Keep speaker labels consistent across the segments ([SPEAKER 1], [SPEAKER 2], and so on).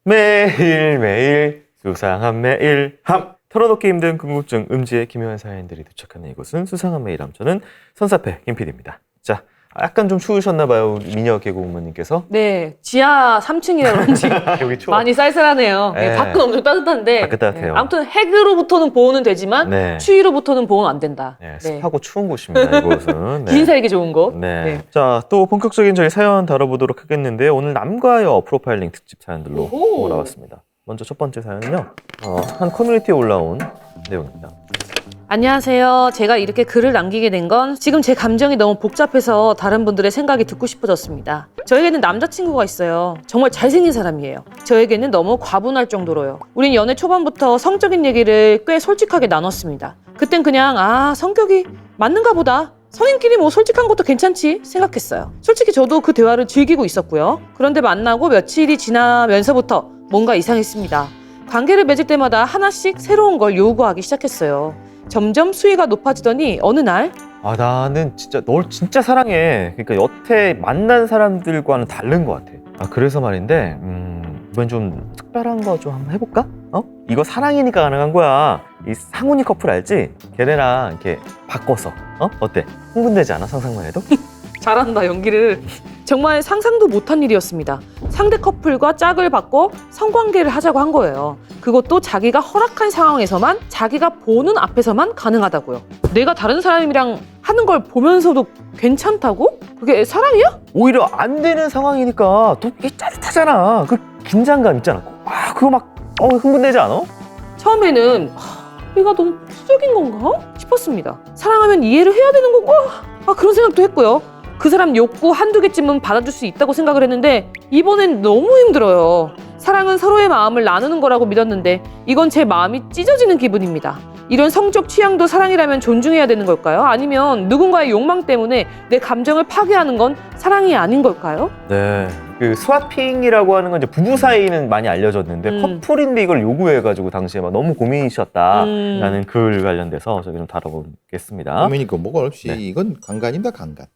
[SPEAKER 1] 매일매일 수상한 매일함. 털어놓기 힘든 궁금증 음지의 기묘한 사연들이 도착하는 이곳은 수상한 매일함. 저는 선사패 김PD입니다. 자, 약간 좀 추우셨나봐요, 미녀 개그우먼님께서.
[SPEAKER 2] 네, 지하 3층이라 그런지
[SPEAKER 1] 여기 추워.
[SPEAKER 2] 많이 쌀쌀하네요. 네.
[SPEAKER 1] 네.
[SPEAKER 2] 밖은 엄청 따뜻한데
[SPEAKER 1] 밖은 따뜻해요.
[SPEAKER 2] 네. 아무튼 핵으로부터는 보호는 되지만
[SPEAKER 1] 네.
[SPEAKER 2] 추위로부터는 보호는 안 된다.
[SPEAKER 1] 네,
[SPEAKER 2] 네.
[SPEAKER 1] 습하고 추운 곳입니다, 이곳은. 네.
[SPEAKER 2] 긴 살기 좋은 곳.
[SPEAKER 1] 네.
[SPEAKER 2] 네.
[SPEAKER 1] 자, 또 본격적인 저희 사연 다뤄보도록 하겠는데요. 오늘 남과 여 프로파일링 특집 사연들로
[SPEAKER 2] 오호.
[SPEAKER 1] 보고 나왔습니다. 먼저 첫 번째 사연은요. 한 커뮤니티에 올라온 내용입니다.
[SPEAKER 2] 안녕하세요. 제가 이렇게 글을 남기게 된 건 지금 제 감정이 너무 복잡해서 다른 분들의 생각이 듣고 싶어졌습니다. 저에게는 남자친구가 있어요. 정말 잘생긴 사람이에요. 저에게는 너무 과분할 정도로요. 우린 연애 초반부터 성적인 얘기를 꽤 솔직하게 나눴습니다. 그땐 그냥 성격이 맞는가 보다. 성인끼리 뭐 솔직한 것도 괜찮지 생각했어요. 솔직히 저도 그 대화를 즐기고 있었고요. 그런데 만나고 며칠이 지나면서부터 뭔가 이상했습니다. 관계를 맺을 때마다 하나씩 새로운 걸 요구하기 시작했어요. 점점 수위가 높아지더니 어느 날
[SPEAKER 1] 나는 진짜 널 진짜 사랑해. 그러니까 여태 만난 사람들과는 다른 것 같아. 그래서 말인데 이번 좀 특별한 거 좀 한번 해볼까? 이거 사랑이니까 가능한 거야. 이 상훈이 커플 알지? 걔네랑 이렇게 바꿔서 어때? 흥분되지 않아? 상상만 해도?
[SPEAKER 2] 잘한다 연기를. 정말 상상도 못한 일이었습니다. 상대 커플과 짝을 받고 성관계를 하자고 한 거예요. 그것도 자기가 허락한 상황에서만, 자기가 보는 앞에서만 가능하다고요. 내가 다른 사람이랑 하는 걸 보면서도 괜찮다고? 그게 사랑이야?
[SPEAKER 1] 오히려 안 되는 상황이니까 더 짜릿하잖아. 그 긴장감 있잖아. 그거 막 흥분되지 않아?
[SPEAKER 2] 처음에는 내가 너무 부수적인 건가 싶었습니다. 사랑하면 이해를 해야 되는 건가? 그런 생각도 했고요. 그 사람 욕구 한두 개쯤은 받아줄 수 있다고 생각을 했는데 이번엔 너무 힘들어요. 사랑은 서로의 마음을 나누는 거라고 믿었는데 이건 제 마음이 찢어지는 기분입니다. 이런 성적 취향도 사랑이라면 존중해야 되는 걸까요? 아니면 누군가의 욕망 때문에 내 감정을 파괴하는 건 사랑이 아닌 걸까요?
[SPEAKER 1] 네. 그 스와핑이라고 하는 건 이제 부부 사이는 많이 알려졌는데 커플인데 이걸 요구해가지고 당시에 막 너무 고민이셨다라는 글 관련돼서 저기 좀 다뤄보겠습니다.
[SPEAKER 3] 고민이고 뭐가 없이
[SPEAKER 1] 네.
[SPEAKER 3] 이건 강간입니다, 강간.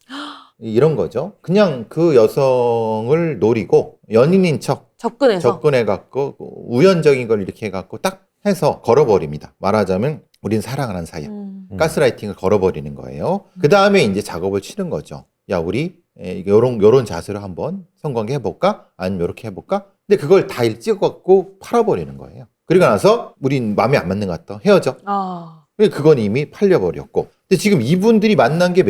[SPEAKER 3] 이런 거죠. 그냥 그 여성을 노리고 연인인 척 접근해갖고 우연적인 걸 이렇게 해갖고 딱 해서 걸어버립니다. 말하자면 우린 사랑하는 사이야. 가스라이팅을 걸어버리는 거예요. 그 다음에 이제 작업을 치는 거죠. 야, 우리 요런 자세로 한번 성관계 해볼까? 아니면 이렇게 해볼까? 근데 그걸 다 찍어갖고 팔아버리는 거예요. 그리고 나서 우린 마음에 안 맞는 것 같다. 헤어져. 그건 이미 팔려버렸고. 근데 지금 이분들이 만난 게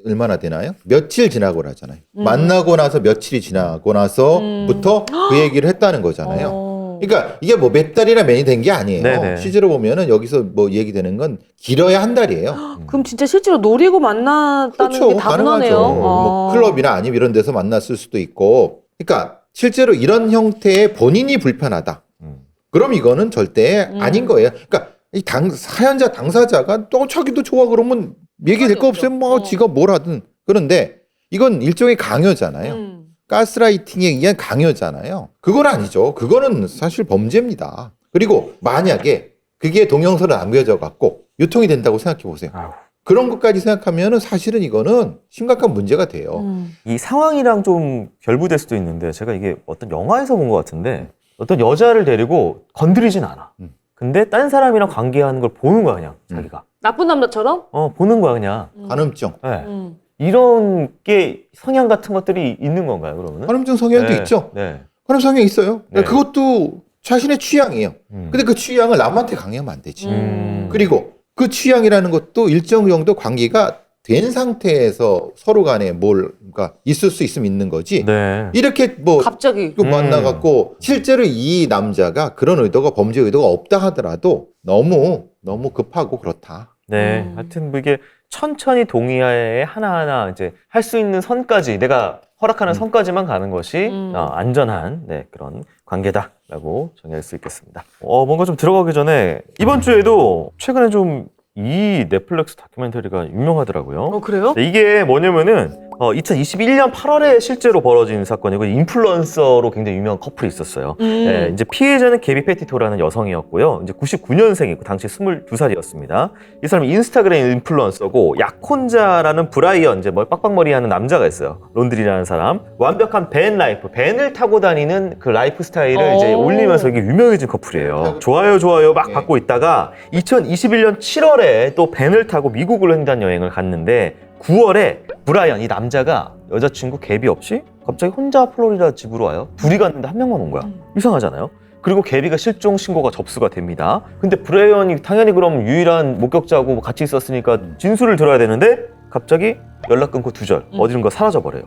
[SPEAKER 3] 얼마나 되나요? 며칠 지나고 나잖아요. 만나고 나서 며칠이 지나고 나서부터 그 얘기를 했다는 거잖아요. 그러니까 이게 뭐 몇 달이나 몇이 된 게 아니에요.
[SPEAKER 1] 네네.
[SPEAKER 3] 실제로 보면은 여기서 뭐 얘기되는 건 길어야 한 달이에요.
[SPEAKER 2] 그럼 진짜 실제로 노리고 만났다는 게 다분하네요.
[SPEAKER 3] 뭐 클럽이나 아니면 이런 데서 만났을 수도 있고. 그러니까 실제로 이런 형태의 본인이 불편하다. 그럼 이거는 절대 아닌 거예요. 그러니까 이 사연자 당사자가 또 자기도 좋아 그러면 얘기될 거 없어요. 뭐 지가 뭘 하든. 그런데 이건 일종의 강요잖아요. 가스라이팅에 의한 강요잖아요. 그건 아니죠. 그거는 사실 범죄입니다. 그리고 만약에 그게 동영상으로 남겨져 갖고 유통이 된다고 생각해 보세요. 그런 것까지 생각하면은 사실은 이거는 심각한 문제가 돼요.
[SPEAKER 1] 이 상황이랑 좀 결부될 수도 있는데 제가 이게 어떤 영화에서 본 것 같은데 어떤 여자를 데리고 건드리진 않아. 근데 딴 사람이랑 관계하는 걸 보는 거야 그냥 자기가.
[SPEAKER 2] 나쁜 남자처럼?
[SPEAKER 1] 보는 거야 그냥.
[SPEAKER 3] 간음증.
[SPEAKER 1] 네. 이런 게 성향 같은 것들이 있는 건가요 그러면은?
[SPEAKER 3] 간음증 성향도
[SPEAKER 1] 네.
[SPEAKER 3] 있죠.
[SPEAKER 1] 네.
[SPEAKER 3] 간음 성향 있어요.
[SPEAKER 1] 네.
[SPEAKER 3] 그것도 자신의 취향이에요. 근데 그 취향을 남한테 강요하면 안 되지. 그리고 그 취향이라는 것도 일정 정도 관계가 된 상태에서 서로 간에 뭘가 있을 수 있으면 있는 거지.
[SPEAKER 1] 네.
[SPEAKER 3] 이렇게 뭐
[SPEAKER 2] 갑자기
[SPEAKER 3] 만나갖고 실제로 이 남자가 그런 의도가 범죄 의도가 없다 하더라도 너무 급하고 그렇다.
[SPEAKER 1] 네. 하여튼 뭐 이게 천천히 동의하에 하나하나 이제 할 수 있는 선까지 내가 허락하는 선까지만 가는 것이 안전한 그런 관계다라고 정의할 수 있겠습니다. 뭔가 좀 들어가기 전에 이번 주에도 최근에 좀 이 넷플릭스 다큐멘터리가 유명하더라고요.
[SPEAKER 2] 그래요?
[SPEAKER 1] 이게 뭐냐면은 2021년 8월에 실제로 벌어진 사건이고 인플루언서로 굉장히 유명한 커플이 있었어요. 네, 이제 피해자는 게비 페티토라는 여성이었고요. 이제 99년생이고 당시 22살이었습니다. 이 사람이 인스타그램 인플루언서고 약혼자라는 브라이언, 이제 빡빡머리 하는 남자가 있어요. 론드리라는 사람. 완벽한 밴 라이프, 밴을 타고 다니는 그 라이프 스타일을 이제 올리면서 이게 유명해진 커플이에요. 좋아요 막 받고 있다가 2021년 7월에 또 밴을 타고 미국으로 횡단 여행을 갔는데 9월에 브라이언, 이 남자가 여자친구 게비 없이 갑자기 혼자 플로리다 집으로 와요. 둘이 갔는데 한 명만 온 거야. 이상하잖아요. 그리고 게비가 실종 신고가 접수가 됩니다. 근데 브라이언이 당연히 그럼 유일한 목격자고 같이 있었으니까 진술을 들어야 되는데 갑자기 연락 끊고 두절 어디론가 사라져버려요.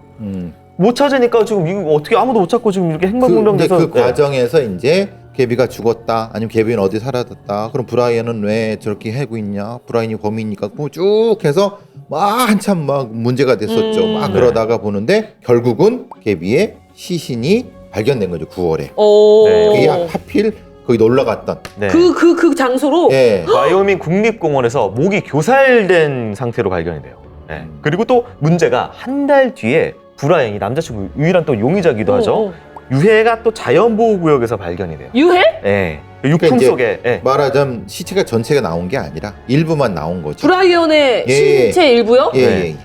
[SPEAKER 1] 못 찾으니까 지금 미국 어떻게 아무도 못 찾고 지금 이렇게 행방불명돼서
[SPEAKER 3] 그 과정에서 이제 게비가 죽었다, 아니면 게비는 어디 사라졌다, 그럼 브라이언은 왜 저렇게 하고 있냐, 브라이언이 범인이니까 뭐 쭉 해서 막 한참 막 문제가 됐었죠. 막 그러다가 보는데 결국은 게비의 시신이 발견된 거죠. 9월에. 그게 하필 거기 놀러 갔던
[SPEAKER 2] 그 장소로.
[SPEAKER 1] 와이오밍 국립공원에서 목이 교살된 상태로 발견이 돼요. 그리고 또 문제가 한 달 뒤에 브라이언이 남자친구 유일한 또 용의자기도 하죠. 유해가 또 자연보호구역에서 발견이 돼요. 유해? 네. 유품
[SPEAKER 3] 그러니까
[SPEAKER 1] 속에.
[SPEAKER 3] 말하자면 시체가 전체가 나온 게 아니라 일부만 나온 거죠.
[SPEAKER 2] 브라이언의 신체 일부요?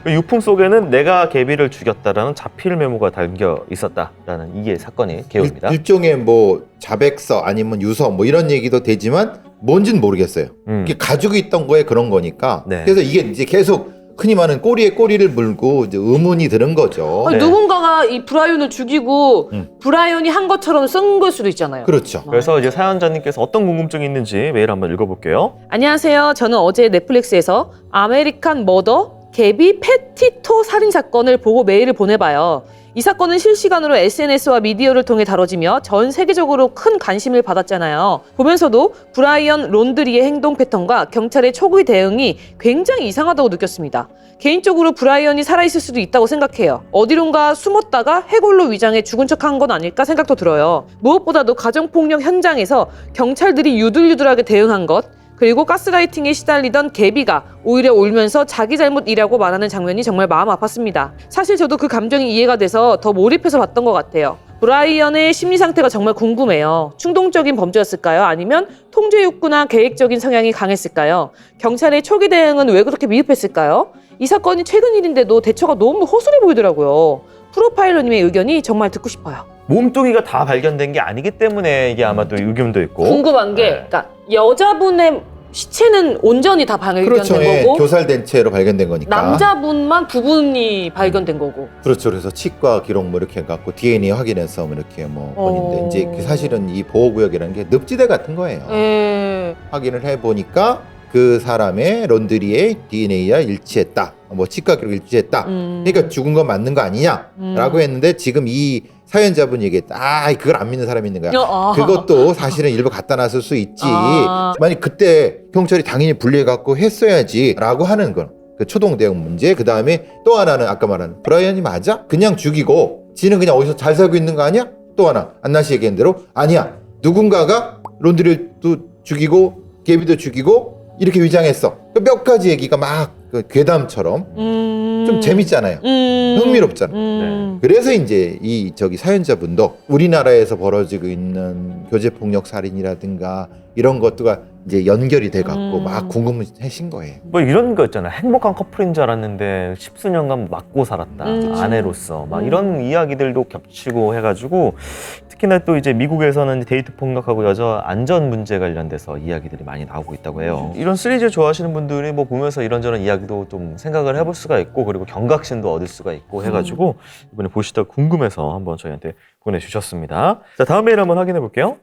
[SPEAKER 1] 유품 속에는 내가 게비를 죽였다라는 자필 메모가 담겨 있었다라는 이게 사건의 개요입니다.
[SPEAKER 3] 일종의 뭐 자백서 아니면 유서 뭐 이런 얘기도 되지만 뭔지는 모르겠어요. 이게 가지고 있던 거에 그런 거니까. 그래서 이게 이제 계속 흔히 말하는 꼬리에 꼬리를 물고 이제 의문이 드는 거죠.
[SPEAKER 2] 아니, 누군가가 이 브라이언을 죽이고 브라이언이 한 것처럼 쓴 걸 수도 있잖아요.
[SPEAKER 3] 그렇죠.
[SPEAKER 1] 그래서 이제 사연자님께서 어떤 궁금증이 있는지 메일 한번 읽어볼게요.
[SPEAKER 2] 안녕하세요. 저는 어제 넷플릭스에서 아메리칸 머더 게비 페티토 살인 사건을 보고 메일을 보내봐요. 이 사건은 실시간으로 SNS와 미디어를 통해 다뤄지며 전 세계적으로 큰 관심을 받았잖아요. 보면서도 브라이언 론드리의 행동 패턴과 경찰의 초기 대응이 굉장히 이상하다고 느꼈습니다. 개인적으로 브라이언이 살아있을 수도 있다고 생각해요. 어디론가 숨었다가 해골로 위장해 죽은 척한 건 아닐까 생각도 들어요. 무엇보다도 가정폭력 현장에서 경찰들이 유들유들하게 대응한 것, 그리고 가스라이팅에 시달리던 게비가 오히려 울면서 자기 잘못이라고 말하는 장면이 정말 마음 아팠습니다. 사실 저도 그 감정이 이해가 돼서 더 몰입해서 봤던 것 같아요. 브라이언의 심리 상태가 정말 궁금해요. 충동적인 범죄였을까요? 아니면 통제 욕구나 계획적인 성향이 강했을까요? 경찰의 초기 대응은 왜 그렇게 미흡했을까요? 이 사건이 최근 일인데도 대처가 너무 허술해 보이더라고요. 프로파일러님의 의견이 정말 듣고 싶어요.
[SPEAKER 1] 몸뚱이가 다 발견된 게 아니기 때문에 이게 아마도 의견도 있고.
[SPEAKER 2] 궁금한 게 그러니까 여자분의 시체는 온전히 다 발견된
[SPEAKER 3] 그렇죠.
[SPEAKER 2] 거고
[SPEAKER 3] 교살된 채로 발견된 거니까.
[SPEAKER 2] 남자분만 부분이 발견된 거고.
[SPEAKER 3] 그렇죠. 그래서 치과 기록 뭐 이렇게 해갖고 DNA 확인해서 뭐 이렇게 뭐 본인데 이제 그 사실은 이 보호구역이라는 게 늪지대 같은 거예요. 확인을 해보니까 그 사람의 론드리의 DNA와 일치했다. 뭐 치과 기록 일치했다. 그러니까 죽은 건 맞는 거 아니냐라고 했는데 지금 이 사연자분이 얘기했다. 그걸 안 믿는 사람이 있는 거야. 그것도 사실은 일부 갖다 놨을 수 있지. 만약 그때 경찰이 당연히 분리해갖고 했어야지라고 하는 건 그 초동 대응 문제. 그 다음에 또 하나는 아까 말한 브라이언이 맞아? 그냥 죽이고 지는 그냥 어디서 잘 살고 있는 거 아니야? 또 하나 안나 씨 얘기한 대로 아니야. 누군가가 론드리도 죽이고 게비도 죽이고 이렇게 위장했어. 몇 가지 얘기가 막 괴담처럼 좀 재밌잖아요. 흥미롭잖아요. 그래서 이제 이 사연자분도 우리나라에서 벌어지고 있는 교제폭력 살인이라든가 이런 것들과 이제 연결이 돼갖고 막 궁금해하신 거예요.
[SPEAKER 1] 뭐 이런 거 있잖아. 행복한 커플인 줄 알았는데 십수년간 맞고 살았다. 아내로서 막 이런 이야기들도 겹치고 해가지고 특히나 또 이제 미국에서는 데이트 폭력하고 여자 안전 문제 관련돼서 이야기들이 많이 나오고 있다고 해요. 이런 시리즈 좋아하시는 분들이 뭐 보면서 이런저런 이야기도 좀 생각을 해볼 수가 있고 그리고 경각심도 얻을 수가 있고 해가지고 이번에 보시다 궁금해서 한번 저희한테 보내주셨습니다. 자, 다음 메일 한번 확인해 볼게요.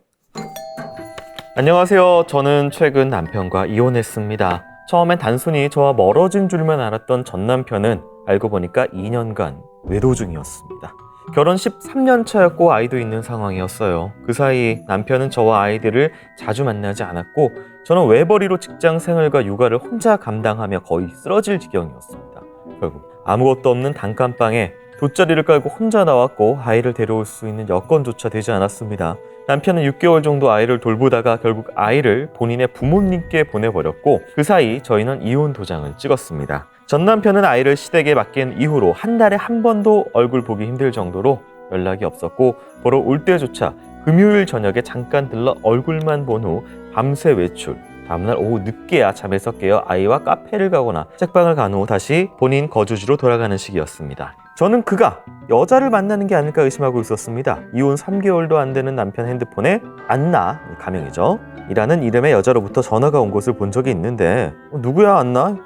[SPEAKER 1] 안녕하세요. 저는 최근 남편과 이혼했습니다. 처음엔 단순히 저와 멀어진 줄만 알았던 전 남편은 알고 보니까 2년간 외도 중이었습니다. 결혼 13년 차였고 아이도 있는 상황이었어요. 그 사이 남편은 저와 아이들을 자주 만나지 않았고 저는 외벌이로 직장 생활과 육아를 혼자 감당하며 거의 쓰러질 지경이었습니다. 결국 아무것도 없는 단칸방에 돗자리를 깔고 혼자 나왔고 아이를 데려올 수 있는 여건조차 되지 않았습니다. 남편은 6개월 정도 아이를 돌보다가 결국 아이를 본인의 부모님께 보내버렸고 그 사이 저희는 이혼 도장을 찍었습니다. 전 남편은 아이를 시댁에 맡긴 이후로 한 달에 한 번도 얼굴 보기 힘들 정도로 연락이 없었고 보러 올 때조차 금요일 저녁에 잠깐 들러 얼굴만 본 후 밤새 외출, 다음날 오후 늦게야 잠에서 깨어 아이와 카페를 가거나 책방을 간 후 다시 본인 거주지로 돌아가는 시기였습니다. 저는 그가 여자를 만나는 게 아닐까 의심하고 있었습니다. 이혼 3개월도 안 되는 남편 핸드폰에 안나, 가명이죠, 이라는 이름의 여자로부터 전화가 온 것을 본 적이 있는데 누구야 안나?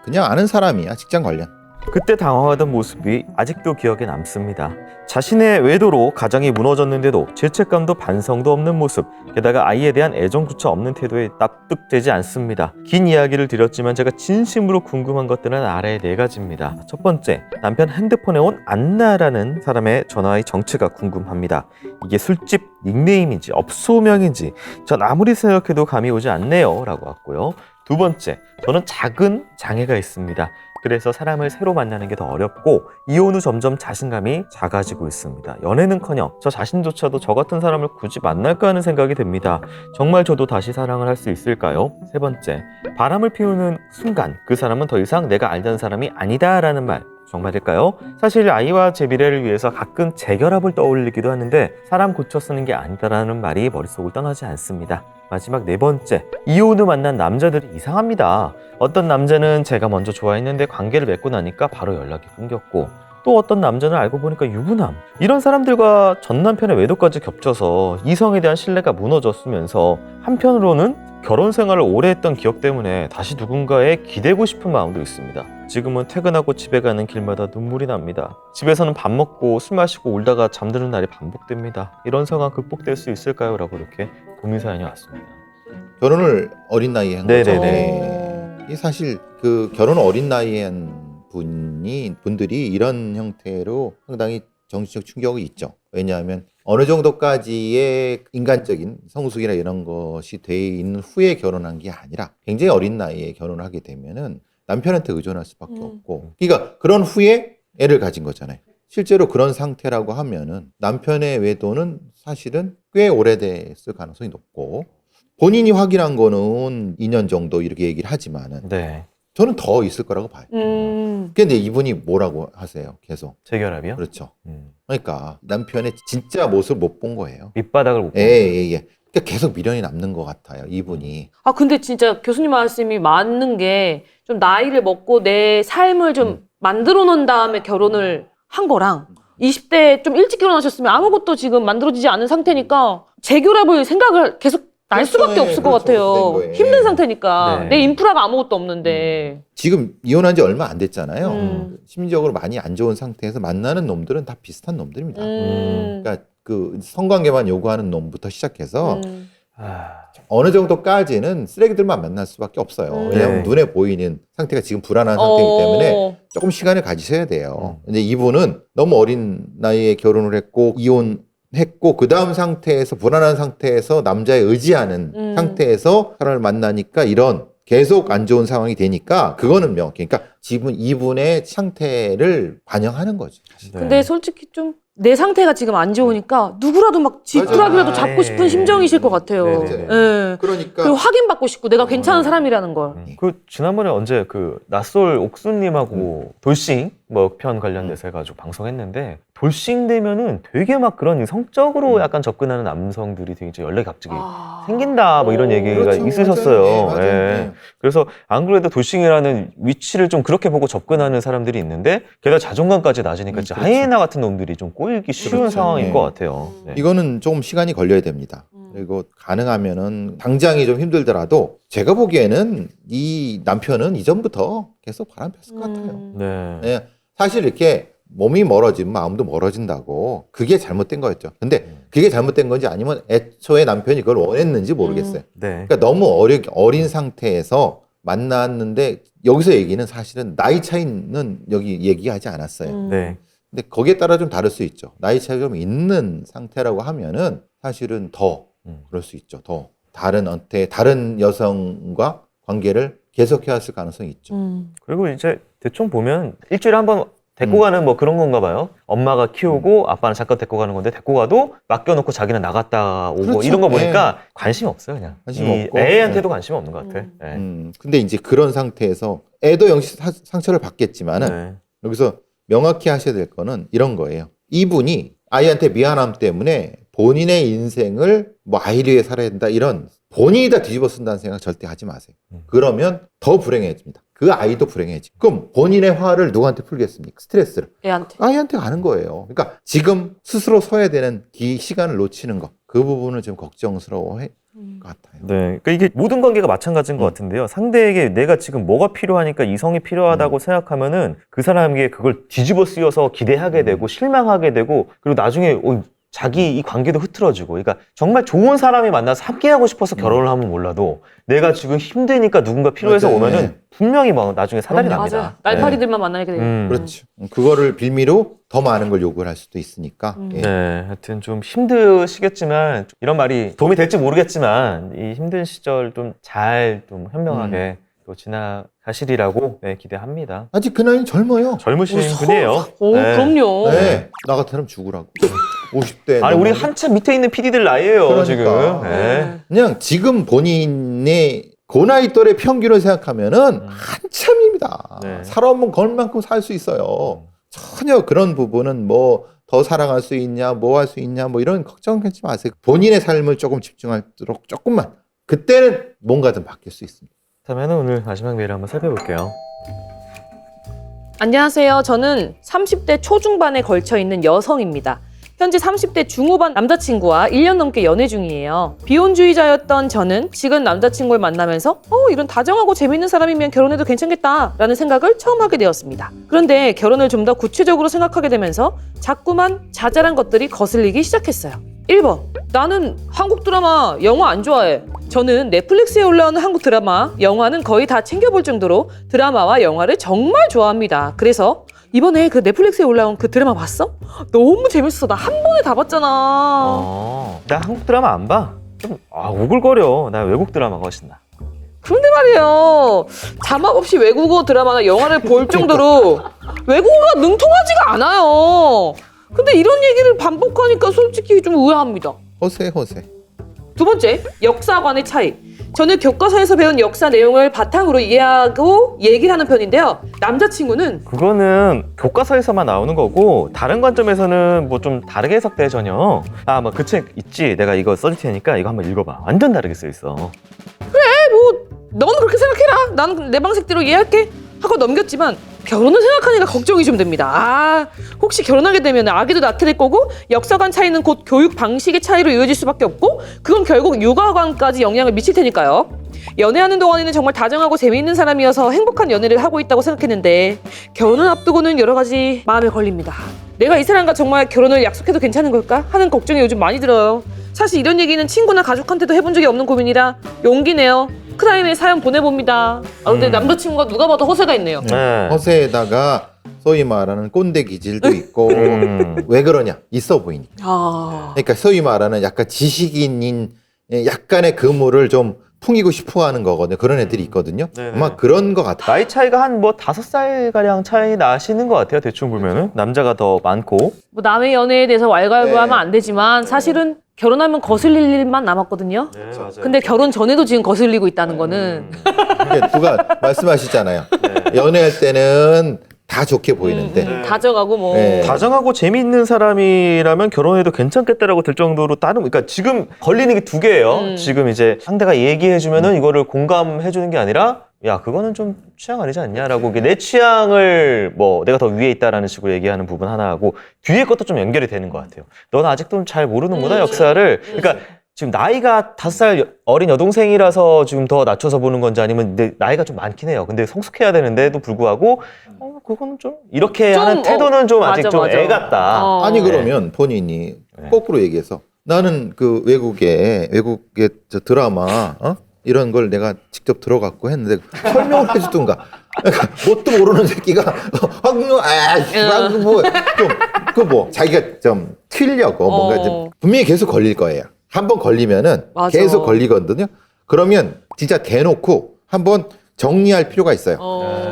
[SPEAKER 3] 그냥 아는 사람이야. 직장 관련.
[SPEAKER 1] 그때 당황하던 모습이 아직도 기억에 남습니다. 자신의 외도로 가정이 무너졌는데도 죄책감도 반성도 없는 모습, 게다가 아이에 대한 애정조차 없는 태도에 납득되지 않습니다. 긴 이야기를 드렸지만 제가 진심으로 궁금한 것들은 아래 4가지입니다. 첫 번째, 남편 핸드폰에 온 안나라는 사람의 전화의 정체가 궁금합니다. 이게 술집 닉네임인지 업소명인지 전 아무리 생각해도 감이 오지 않네요 라고 왔고요. 두 번째, 저는 작은 장애가 있습니다. 그래서 사람을 새로 만나는 게 더 어렵고 이혼 후 점점 자신감이 작아지고 있습니다. 연애는커녕 저 자신조차도 저 같은 사람을 굳이 만날까 하는 생각이 듭니다. 정말 저도 다시 사랑을 할 수 있을까요? 세 번째, 바람을 피우는 순간 그 사람은 더 이상 내가 알던 사람이 아니다라는 말 정말일까요? 사실 아이와 제 미래를 위해서 가끔 재결합을 떠올리기도 하는데 사람 고쳐 쓰는 게 아니다라는 말이 머릿속을 떠나지 않습니다. 마지막 4번째, 이혼 후 만난 남자들이 이상합니다. 어떤 남자는 제가 먼저 좋아했는데 관계를 맺고 나니까 바로 연락이 끊겼고, 또 어떤 남자는 알고 보니까 유부남. 이런 사람들과 전 남편의 외도까지 겹쳐서 이성에 대한 신뢰가 무너졌으면서 한편으로는 결혼 생활을 오래 했던 기억 때문에 다시 누군가에 기대고 싶은 마음도 있습니다. 지금은 퇴근하고 집에 가는 길마다 눈물이 납니다. 집에서는 밥 먹고 술 마시고 울다가 잠드는 날이 반복됩니다. 이런 상황 극복될 수 있을까요? 라고 이렇게 고민 사연이 왔습니다.
[SPEAKER 3] 결혼을 어린 나이에 한 거죠.
[SPEAKER 1] 네네네.
[SPEAKER 3] 이 사실 그 결혼 어린 나이에 한 분들이 이런 형태로 상당히 정신적 충격이 있죠. 왜냐하면 어느 정도까지의 인간적인 성숙이나 이런 것이 돼 있는 후에 결혼한 게 아니라 굉장히 어린 나이에 결혼을 하게 되면은 남편한테 의존할 수밖에 없고, 그러니까 그런 후에 애를 가진 거잖아요. 실제로 그런 상태라고 하면은 남편의 외도는 사실은 꽤 오래됐을 가능성이 높고, 본인이 확인한 거는 2년 정도 이렇게 얘기를 하지만은
[SPEAKER 1] 네.
[SPEAKER 3] 저는 더 있을 거라고 봐요. 근데 이분이 뭐라고 하세요? 계속.
[SPEAKER 1] 재결합이요?
[SPEAKER 3] 그렇죠. 그러니까 남편의 진짜 모습을 못 본 거예요.
[SPEAKER 1] 밑바닥을 못 보는
[SPEAKER 3] 예. 그러니까 계속 미련이 남는 것 같아요, 이분이.
[SPEAKER 2] 근데 진짜 교수님 말씀이 맞는 게 좀 나이를 먹고 내 삶을 좀 만들어 놓은 다음에 결혼을 한 거랑 20대 좀 일찍 결혼하셨으면 아무것도 지금 만들어지지 않은 상태니까 재결합을 생각을 계속 날 수밖에 없을 것 같아요. 힘든 상태니까.
[SPEAKER 1] 네.
[SPEAKER 2] 내 인프라가 아무것도 없는데.
[SPEAKER 3] 지금 이혼한 지 얼마 안 됐잖아요. 심리적으로 많이 안 좋은 상태에서 만나는 놈들은 다 비슷한 놈들입니다. 그러니까 그 성관계만 요구하는 놈부터 시작해서 어느 정도까지는 쓰레기들만 만날 수밖에 없어요. 왜냐하면
[SPEAKER 1] 네.
[SPEAKER 3] 눈에 보이는 상태가 지금 불안한 상태이기 때문에 조금 시간을 가지셔야 돼요. 근데 이분은 너무 어린 나이에 결혼을 했고 이혼했고 그 다음 상태에서 불안한 상태에서 남자에 의지하는 상태에서 사람을 만나니까 이런 계속 안 좋은 상황이 되니까 그거는 명확히, 그러니까 지금 이분의 상태를 반영하는 거죠.
[SPEAKER 1] 네.
[SPEAKER 2] 근데 솔직히 좀 내 상태가 지금 안 좋으니까 누구라도 막 쥐꾸라기라도
[SPEAKER 1] 맞아요.
[SPEAKER 2] 잡고 싶은 심정이실 것 같아요.
[SPEAKER 1] 네.
[SPEAKER 2] 예.
[SPEAKER 3] 그러니까
[SPEAKER 2] 그리고 확인받고 싶고 내가 괜찮은 사람이라는 걸.
[SPEAKER 1] 그 지난번에 언제 그 낯솔 옥수님하고 돌싱 뭐 편 관련돼서 해가지고 방송했는데, 돌싱 되면은 되게 막 그런 성적으로 약간 접근하는 남성들이 되게 연락이 갑자기 생긴다 뭐 이런 얘기가
[SPEAKER 3] 그렇죠.
[SPEAKER 1] 있으셨어요.
[SPEAKER 3] 맞아요.
[SPEAKER 1] 예.
[SPEAKER 3] 네.
[SPEAKER 1] 그래서 안 그래도 돌싱이라는 위치를 좀 그렇게 보고 접근하는 사람들이 있는데 게다가 자존감까지 낮으니까 진짜
[SPEAKER 3] 그렇죠.
[SPEAKER 1] 하이에나 같은 놈들이 좀 꼬이기 쉬운
[SPEAKER 3] 그렇죠.
[SPEAKER 1] 상황인
[SPEAKER 3] 네.
[SPEAKER 1] 것 같아요. 네.
[SPEAKER 3] 이거는 조금 시간이 걸려야 됩니다. 그리고 가능하면은 당장이 좀 힘들더라도 제가 보기에는 이 남편은 이전부터 계속 바람 폈을 것 같아요.
[SPEAKER 1] 네.
[SPEAKER 3] 예, 사실 이렇게 몸이 멀어지면 마음도 멀어진다고, 그게 잘못된 거였죠. 근데 그게 잘못된 건지 아니면 애초에 남편이 그걸 원했는지 모르겠어요.
[SPEAKER 1] 네.
[SPEAKER 3] 그러니까 너무 어린 상태에서 만났는데 여기서 얘기는 사실은 나이 차이는 여기 얘기하지 않았어요.
[SPEAKER 1] 네.
[SPEAKER 3] 근데 거기에 따라 좀 다를 수 있죠. 나이 차이가 좀 있는 상태라고 하면은 사실은 더 그럴 수 있죠. 더 다른 여성과 관계를 계속해 왔을 가능성이 있죠.
[SPEAKER 1] 그리고 이제 대충 보면 일주일에 한 번 데리고 가는 뭐 그런 건가 봐요. 엄마가 키우고 아빠는 잠깐 데리고 가는 건데 데리고 가도 맡겨놓고 자기는 나갔다 오고
[SPEAKER 3] 그렇죠.
[SPEAKER 1] 이런 거 보니까 관심이 없어요. 그냥.
[SPEAKER 3] 관심
[SPEAKER 1] 이
[SPEAKER 3] 없고.
[SPEAKER 1] 애한테도 관심이 없는 것 같아. 네.
[SPEAKER 3] 근데 이제 그런 상태에서 애도 역시 상처를 받겠지만은
[SPEAKER 1] 네.
[SPEAKER 3] 여기서 명확히 하셔야 될 거는 이런 거예요. 이분이 아이한테 미안함 때문에 본인의 인생을 뭐 아이를 위해 살아야 된다 이런 본인이 다 뒤집어 쓴다는 생각 절대 하지 마세요. 그러면 더 불행해집니다. 그 아이도 불행해지. 그럼 본인의 화를 누구한테 풀겠습니까? 스트레스를.
[SPEAKER 2] 애한테.
[SPEAKER 3] 아이한테 가는 거예요. 그러니까 지금 스스로 서야 되는 이 시간을 놓치는 거. 그 부분을 좀 걱정스러워해 것 같아요.
[SPEAKER 1] 네, 그러니까 이게 모든 관계가 마찬가지인 것 같은데요. 상대에게 내가 지금 뭐가 필요하니까 이성이 필요하다고 생각하면은 그 사람에게 그걸 뒤집어 쓰여서 기대하게 되고 실망하게 되고 그리고 나중에 자기 이 관계도 흐트러지고, 그러니까 정말 좋은 사람이 만나서 함께하고 싶어서 결혼을 하면 몰라도 내가 지금 힘드니까 누군가 필요해서
[SPEAKER 3] 맞아요.
[SPEAKER 1] 오면은
[SPEAKER 3] 네.
[SPEAKER 1] 분명히 막 나중에 사달이
[SPEAKER 3] 그럼요.
[SPEAKER 1] 납니다.
[SPEAKER 2] 맞아. 날파리들만 만나게 돼요.
[SPEAKER 3] 그렇죠. 그거를 빌미로 더 많은 걸 요구를 할 수도 있으니까. 예.
[SPEAKER 1] 네, 하여튼 좀 힘드시겠지만 이런 말이 도움이 될지 모르겠지만 이 힘든 시절 좀 잘 좀 현명하게 또 지나가시리라고 네, 기대합니다.
[SPEAKER 3] 아직 그 나이는 젊어요.
[SPEAKER 1] 젊으신 분이에요.
[SPEAKER 2] 오,
[SPEAKER 1] 네.
[SPEAKER 2] 그럼요.
[SPEAKER 3] 네. 나 같으면 죽으라고. 50대.
[SPEAKER 1] 아니 우리 한참 밑에 있는 PD들 나이에요
[SPEAKER 3] 그러니까.
[SPEAKER 1] 지금. 네.
[SPEAKER 3] 그냥 지금 본인의 그 나이 또래 평균을 생각하면은 한참입니다.
[SPEAKER 1] 네.
[SPEAKER 3] 살아오면 걸 만큼 살 수 있어요. 전혀 그런 부분은 뭐 더 살아갈 수 있냐, 뭐 할 수 있냐, 뭐 이런 걱정하지 마세요. 본인의 삶을 조금 집중하도록 조금만. 그때는 뭔가든 바뀔 수 있습니다.
[SPEAKER 1] 그러면 오늘 마지막 메일 한번 살펴볼게요.
[SPEAKER 2] 안녕하세요. 저는 30대 초중반에 걸쳐 있는 여성입니다. 현재 30대 중후반 남자친구와 1년 넘게 연애 중이에요. 비혼주의자였던 저는 지금 남자친구를 만나면서 이런 다정하고 재밌는 사람이면 결혼해도 괜찮겠다라는 생각을 처음 하게 되었습니다. 그런데 결혼을 좀 더 구체적으로 생각하게 되면서 자꾸만 자잘한 것들이 거슬리기 시작했어요. 1번, 나는 한국 드라마, 영화 안 좋아해. 저는 넷플릭스에 올라오는 한국 드라마, 영화는 거의 다 챙겨볼 정도로 드라마와 영화를 정말 좋아합니다. 그래서 이번에 그 넷플릭스에 올라온 그 드라마 봤어? 너무 재밌어. 나 한 번에 다 봤잖아.
[SPEAKER 1] 나 한국 드라마 안 봐. 좀 오글거려. 나 외국 드라마가 훨씬 나.
[SPEAKER 2] 그런데 말이에요. 자막 없이 외국어 드라마나 영화를 볼 정도로 외국어가 능통하지가 않아요. 근데 이런 얘기를 반복하니까 솔직히 좀 의아합니다.
[SPEAKER 3] 허세.
[SPEAKER 2] 두 번째, 역사관의 차이. 저는 교과서에서 배운 역사 내용을 바탕으로 이해하고 얘기를 하는 편인데요. 남자친구는
[SPEAKER 1] 그거는 교과서에서만 나오는 거고 다른 관점에서는 뭐 좀 다르게 해석돼 전혀. 뭐 그 책 있지. 내가 이거 써줄 테니까 이거 한번 읽어봐. 완전 다르게 써 있어.
[SPEAKER 2] 너는 그렇게 생각해라. 나는 내 방식대로 이해할게. 하고 넘겼지만 결혼을 생각하니까 걱정이 좀 됩니다. 혹시 결혼하게 되면 아기도 낳게 될 거고 역사관 차이는 곧 교육 방식의 차이로 이어질 수밖에 없고 그건 결국 육아관까지 영향을 미칠 테니까요. 연애하는 동안에는 정말 다정하고 재미있는 사람이어서 행복한 연애를 하고 있다고 생각했는데 결혼을 앞두고는 여러 가지 마음에 걸립니다. 내가 이 사람과 정말 결혼을 약속해도 괜찮은 걸까? 하는 걱정이 요즘 많이 들어요. 사실 이런 얘기는 친구나 가족한테도 해본 적이 없는 고민이라 용기 내요. 크라임에 사연 보내봅니다. 근데 남자친구가 누가 봐도 허세가 있네요.
[SPEAKER 1] 네.
[SPEAKER 3] 허세에다가 소위 말하는 꼰대 기질도 있고 왜 그러냐? 있어 보이니까. 그러니까 소위 말하는 약간 지식인인 약간의 그물을 좀 풍기고 싶어하는 거거든요. 그런 애들이 있거든요.
[SPEAKER 1] 네네.
[SPEAKER 3] 아마 그런 것 같아요.
[SPEAKER 1] 나이 차이가 한 뭐 5살 가량 차이 나시는 것 같아요. 대충 보면은 남자가 더 많고.
[SPEAKER 2] 뭐 남의 연애에 대해서 왈가왈부하면
[SPEAKER 3] 네.
[SPEAKER 2] 안 되지만 사실은 결혼하면 거슬릴 일만 남았거든요.
[SPEAKER 1] 네, 맞아요.
[SPEAKER 2] 근데 결혼 전에도 지금 거슬리고 있다는 거는
[SPEAKER 3] 이게 누가 말씀하시잖아요. 연애할 때는 다 좋게 보이는데
[SPEAKER 2] 다정하고 뭐
[SPEAKER 3] 네.
[SPEAKER 1] 다정하고 재미있는 사람이라면 결혼해도 괜찮겠다라고 들 정도로 그러니까 지금 걸리는 게 두 개예요. 지금 이제 상대가 얘기해주면은 이거를 공감해주는 게 아니라 야 그거는 좀 취향 아니지 않냐라고 이게 내 취향을 뭐 내가 더 위에 있다라는 식으로 얘기하는 부분 하나하고 뒤에 것도 좀 연결이 되는 것 같아요. 넌 아직도 잘 모르는구나 역사를. 그러니까 지금 나이가 5살 어린 여동생이라서 지금 더 낮춰서 보는 건지 아니면 내 나이가 좀 많긴 해요. 근데 성숙해야 되는데도 불구하고 그거는 좀 이렇게
[SPEAKER 2] 좀,
[SPEAKER 1] 하는 태도는 좀 아직
[SPEAKER 2] 맞아,
[SPEAKER 1] 좀
[SPEAKER 2] 맞아.
[SPEAKER 1] 애 같다.
[SPEAKER 3] 아니
[SPEAKER 1] 네.
[SPEAKER 3] 그러면 본인이 거꾸로 얘기해서 나는 그 외국의 저 드라마 이런 걸 내가 직접 들어갔고 했는데 설명을 해주든가. 그러니까 뭣도 모르는 새끼가 뭐 자기가 좀 튀려고 뭔가 좀 분명히 계속 걸릴 거예요. 한번 걸리면은
[SPEAKER 2] 맞아.
[SPEAKER 3] 계속 걸리거든요. 그러면 진짜 대놓고 한번 정리할 필요가 있어요.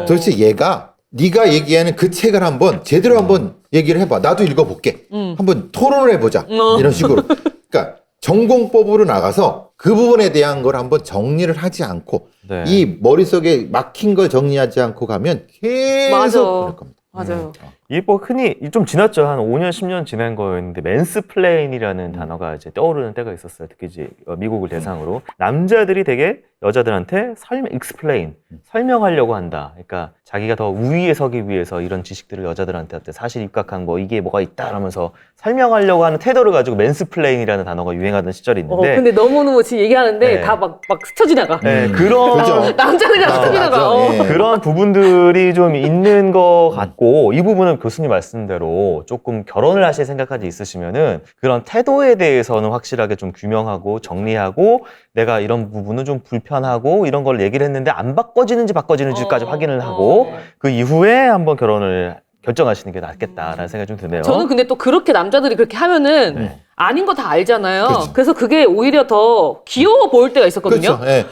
[SPEAKER 3] 도대체 얘가 네가 얘기하는 그 책을 한번 제대로 한번 얘기를 해봐. 나도 읽어볼게. 한번 토론을 해보자. 이런 식으로. 그러니까 전공법으로 나가서 그 부분에 대한 걸 한번 정리를 하지 않고
[SPEAKER 1] 네.
[SPEAKER 3] 이 머릿속에 막힌 걸 정리하지 않고 가면 계속
[SPEAKER 2] 맞아.
[SPEAKER 3] 그럴 겁니다.
[SPEAKER 2] 맞아요.
[SPEAKER 1] 이게 뭐 흔히 좀 지났죠. 한 5년, 10년 지난 거였는데 맨스플레인이라는 단어가 이제 떠오르는 때가 있었어요. 특히 이제 미국을 대상으로 남자들이 되게 여자들한테 explain, 설명하려고 한다. 그러니까 자기가 더 우위에 서기 위해서 이런 지식들을 여자들한테 사실 입각한 뭐 이게 뭐가 있다 하면서 설명하려고 하는 태도를 가지고 맨스플레인이라는 단어가 유행하던 시절이 있는데
[SPEAKER 2] 근데 너무너무 지금 얘기하는데
[SPEAKER 1] 네.
[SPEAKER 2] 다 막 스쳐 지나가.
[SPEAKER 1] 네, 그런
[SPEAKER 3] 그죠?
[SPEAKER 2] 남자들이랑 스쳐
[SPEAKER 3] 맞아.
[SPEAKER 2] 지나가.
[SPEAKER 3] 예.
[SPEAKER 1] 그런 부분들이 좀 있는 것 같고 이 부분은 교수님 말씀대로 조금 결혼을 하실 생각까지 있으시면은 그런 태도에 대해서는 확실하게 좀 규명하고 정리하고 내가 이런 부분은 좀 불편하고 이런 걸 얘기를 했는데 안 바꿔지는지까지 확인을 하고 그 이후에 한번 결혼을 결정하시는 게 낫겠다라는 생각이 좀 드네요.
[SPEAKER 2] 저는 근데 또 그렇게 남자들이 그렇게 하면은
[SPEAKER 1] 네.
[SPEAKER 2] 아닌 거 다 알잖아요.
[SPEAKER 3] 그렇죠.
[SPEAKER 2] 그래서 그게 오히려 더 귀여워 보일 때가 있었거든요.
[SPEAKER 3] 그렇죠. 예.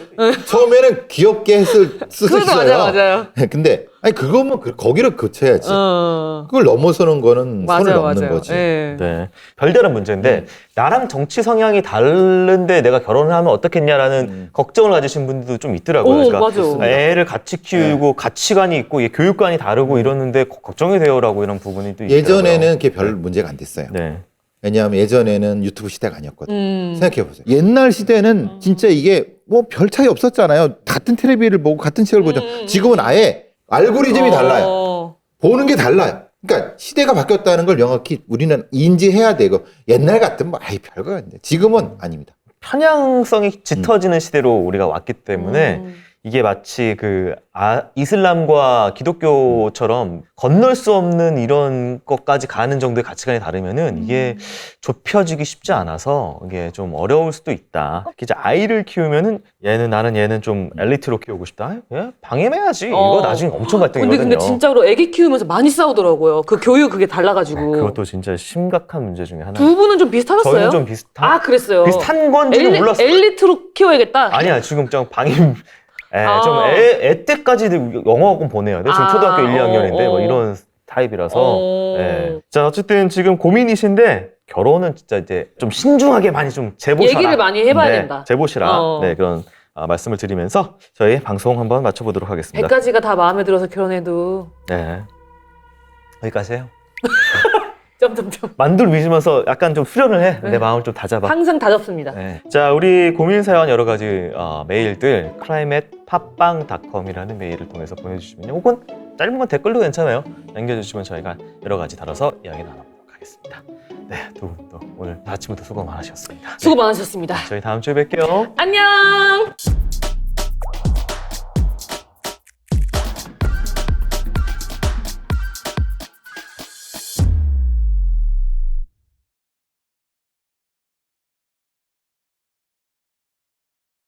[SPEAKER 3] 처음에는 귀엽게 했을 수도
[SPEAKER 2] 그것도
[SPEAKER 3] 있어요.
[SPEAKER 2] 맞아요.
[SPEAKER 3] 예, 근데 아니 그거면 거기를 거쳐야지.
[SPEAKER 2] 어.
[SPEAKER 3] 그걸 넘어서는 거는 선을
[SPEAKER 2] 맞아요,
[SPEAKER 3] 넘는
[SPEAKER 2] 맞아요.
[SPEAKER 3] 거지.
[SPEAKER 2] 예.
[SPEAKER 1] 네. 별다른 문제인데 나랑 정치 성향이 다른데 내가 결혼을 하면 어떻겠냐라는 걱정을 가지신 분들도 좀 있더라고요.
[SPEAKER 2] 오, 맞아.
[SPEAKER 1] 애를 같이 키우고 가치관이 있고 교육관이 다르고 이러는데 걱정이 돼요라고 이런 부분이 또 있더라고요.
[SPEAKER 3] 예전에는 그게 별 문제가 안 됐어요.
[SPEAKER 1] 네.
[SPEAKER 3] 왜냐하면 예전에는 유튜브 시대가 아니었거든.
[SPEAKER 2] 음.
[SPEAKER 3] 생각해보세요. 옛날 시대는 진짜 이게 뭐 별 차이 없었잖아요. 같은 텔레비를 보고 같은 책을 보죠. 지금은 아예 알고리즘이 달라요. 보는 게 달라요. 그러니까 시대가 바뀌었다는 걸 명확히 우리는 인지해야 되고 옛날 같으면 뭐 아이 별거 아닌데 지금은 아닙니다.
[SPEAKER 1] 편향성이 짙어지는 시대로 우리가 왔기 때문에 이게 마치 이슬람과 기독교처럼 건널 수 없는 이런 것까지 가는 정도의 가치관이 다르면은 이게 좁혀지기 쉽지 않아서 이게 좀 어려울 수도 있다. 특히 이제 아이를 키우면은 나는 얘는 좀 엘리트로 키우고 싶다. 얘 방임해야지. 이거 나중에 엄청 갈등이거든요.
[SPEAKER 2] 근데 진짜로 애기 키우면서 많이 싸우더라고요. 그 교육 그게 달라가지고.
[SPEAKER 1] 그것도 진짜 심각한 문제 중에 하나.
[SPEAKER 2] 두 분은 좀 비슷하셨어요?
[SPEAKER 1] 저희는 좀
[SPEAKER 2] 그랬어요.
[SPEAKER 1] 비슷한 건지는 몰랐어요.
[SPEAKER 2] 엘리트로 키워야겠다.
[SPEAKER 1] 아니야, 지금 좀 방임. 좀 애 때까지 영어학원 보내야 돼. 지금 초등학교 1, 2학년인데 뭐 이런 타입이라서. 예. 자, 어쨌든 지금 고민이신데 결혼은 진짜 이제 좀 신중하게 많이 좀 재보셔라.
[SPEAKER 2] 얘기를 많이 해봐야 된다.
[SPEAKER 1] 재보시라. 네, 그런 말씀을 드리면서 저희 방송 한번 마쳐보도록 하겠습니다.
[SPEAKER 2] 100가지가 다 마음에 들어서 결혼해도
[SPEAKER 1] 네. 여기까지 해요.
[SPEAKER 2] 점점점
[SPEAKER 1] 만두를 빚으면서 약간 좀 수련을 해. 내 마음을 좀 다잡아.
[SPEAKER 2] 항상 다잡습니다.
[SPEAKER 1] 네. 자, 우리 고민 사연 여러 가지 메일들 climate@팟빵.com이라는 메일을 통해서 보내주시면요. 혹은 짧은 건 댓글도 괜찮아요. 남겨주시면 저희가 여러 가지 다뤄서 이야기 나눠보도록 하겠습니다. 네, 두 분 또 오늘 아침부터 수고 많으셨습니다.
[SPEAKER 2] 수고 많으셨습니다.
[SPEAKER 1] 저희 다음 주에 뵐게요.
[SPEAKER 2] 안녕.